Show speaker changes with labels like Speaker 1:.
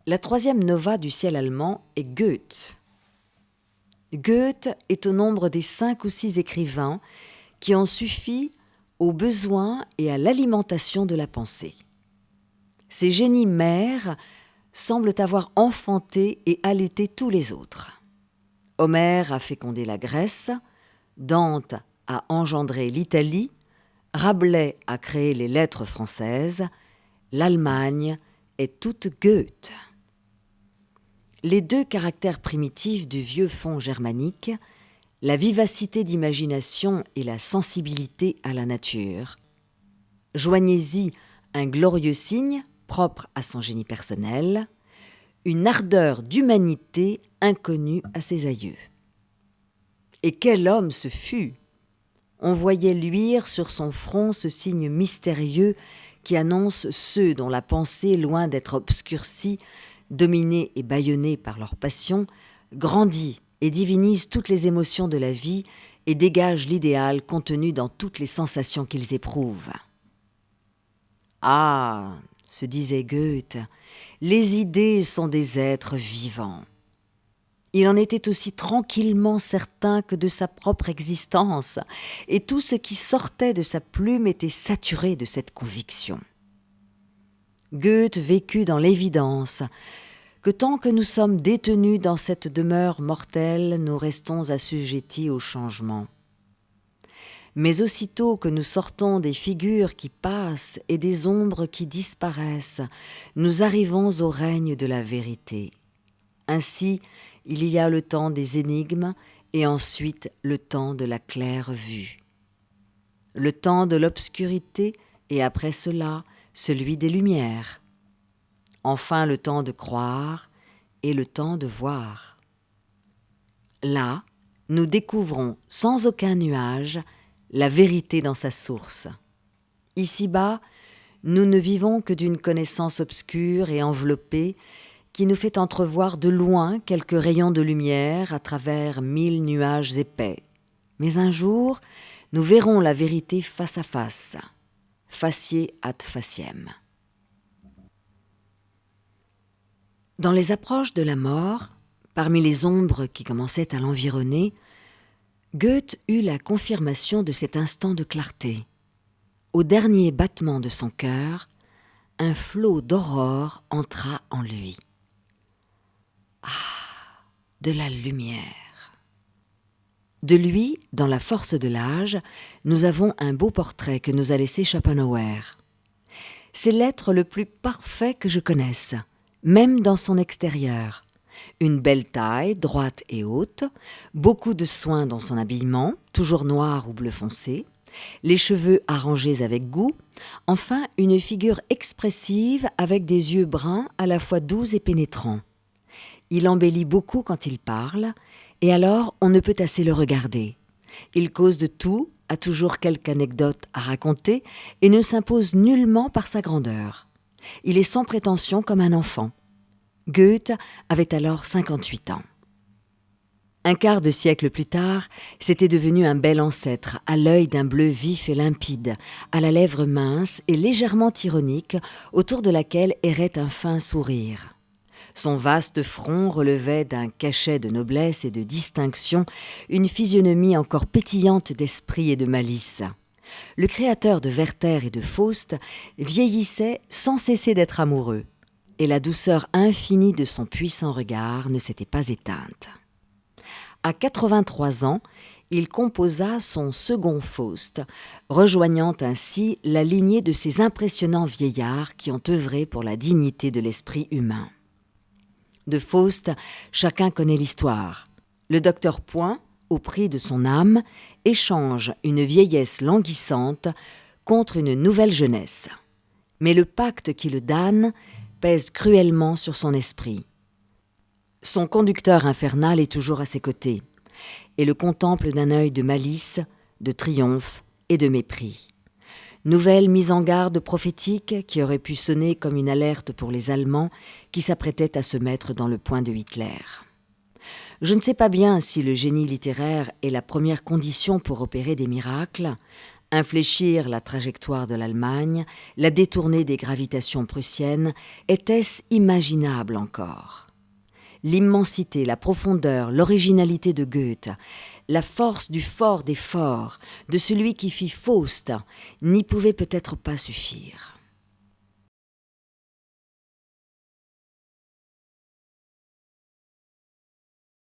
Speaker 1: La troisième nova du ciel allemand est Goethe. Goethe est au nombre des 5 ou 6 écrivains qui ont suffi aux besoins et à l'alimentation de la pensée. Ces génies mères semblent avoir enfanté et allaité tous les autres. Homère a fécondé la Grèce, Dante a engendré l'Italie, Rabelais a créé les lettres françaises, l'Allemagne est toute Goethe. Les 2 caractères primitifs du vieux fond germanique, la vivacité d'imagination et la sensibilité à la nature. Joignez-y un glorieux signe propre à son génie personnel, une ardeur d'humanité inconnue à ses aïeux. Et quel homme ce fut! On voyait luire sur son front ce signe mystérieux qui annonce ceux dont la pensée, loin d'être obscurcie, dominée et bâillonnée par leur passion, grandit et divinise toutes les émotions de la vie et dégage l'idéal contenu dans toutes les sensations qu'ils éprouvent. Ah, se disait Goethe, les idées sont des êtres vivants. Il en était aussi tranquillement certain que de sa propre existence, et tout ce qui sortait de sa plume était saturé de cette conviction. Goethe vécut dans l'évidence que tant que nous sommes détenus dans cette demeure mortelle, nous restons assujettis au changement. Mais aussitôt que nous sortons des figures qui passent et des ombres qui disparaissent, nous arrivons au règne de la vérité. Ainsi, il y a le temps des énigmes et ensuite le temps de la claire vue. Le temps de l'obscurité et après cela, celui des lumières. Enfin le temps de croire et le temps de voir. Là, nous découvrons sans aucun nuage la vérité dans sa source. Ici-bas, nous ne vivons que d'une connaissance obscure et enveloppée qui nous fait entrevoir de loin quelques rayons de lumière à travers 1000 nuages épais. Mais un jour, nous verrons la vérité face à face, facie ad faciem. Dans les approches de la mort, parmi les ombres qui commençaient à l'environner, Goethe eut la confirmation de cet instant de clarté. Au dernier battement de son cœur, un flot d'aurore entra en lui. Ah, de la lumière! De lui, dans La force de l'âge, nous avons un beau portrait que nous a laissé Schopenhauer. C'est l'être le plus parfait que je connaisse, même dans son extérieur. Une belle taille, droite et haute, beaucoup de soin dans son habillement, toujours noir ou bleu foncé, les cheveux arrangés avec goût, enfin une figure expressive avec des yeux bruns à la fois doux et pénétrants. Il embellit beaucoup quand il parle, et alors on ne peut assez le regarder. Il cause de tout, a toujours quelque anecdote à raconter, et ne s'impose nullement par sa grandeur. Il est sans prétention comme un enfant. Goethe avait alors 58 ans. Un quart de siècle plus tard, c'était devenu un bel ancêtre, à l'œil d'un bleu vif et limpide, à la lèvre mince et légèrement ironique, autour de laquelle errait un fin sourire. Son vaste front relevait d'un cachet de noblesse et de distinction une physionomie encore pétillante d'esprit et de malice. Le créateur de Werther et de Faust vieillissait sans cesser d'être amoureux, et la douceur infinie de son puissant regard ne s'était pas éteinte. À 83 ans, il composa son second Faust, rejoignant ainsi la lignée de ces impressionnants vieillards qui ont œuvré pour la dignité de l'esprit humain. De Faust, chacun connaît l'histoire. Le docteur Point, au prix de son âme, échange une vieillesse languissante contre une nouvelle jeunesse. Mais le pacte qui le damne pèse cruellement sur son esprit. Son conducteur infernal est toujours à ses côtés et le contemple d'un œil de malice, de triomphe et de mépris. Nouvelle mise en garde prophétique qui aurait pu sonner comme une alerte pour les Allemands qui s'apprêtaient à se mettre dans le poing de Hitler. Je ne sais pas bien si le génie littéraire est la première condition pour opérer des miracles. Infléchir la trajectoire de l'Allemagne, la détourner des gravitations prussiennes, était-ce imaginable encore ? L'immensité, la profondeur, l'originalité de Goethe, la force du fort des forts, de celui qui fit Faust, n'y pouvaient peut-être pas suffire.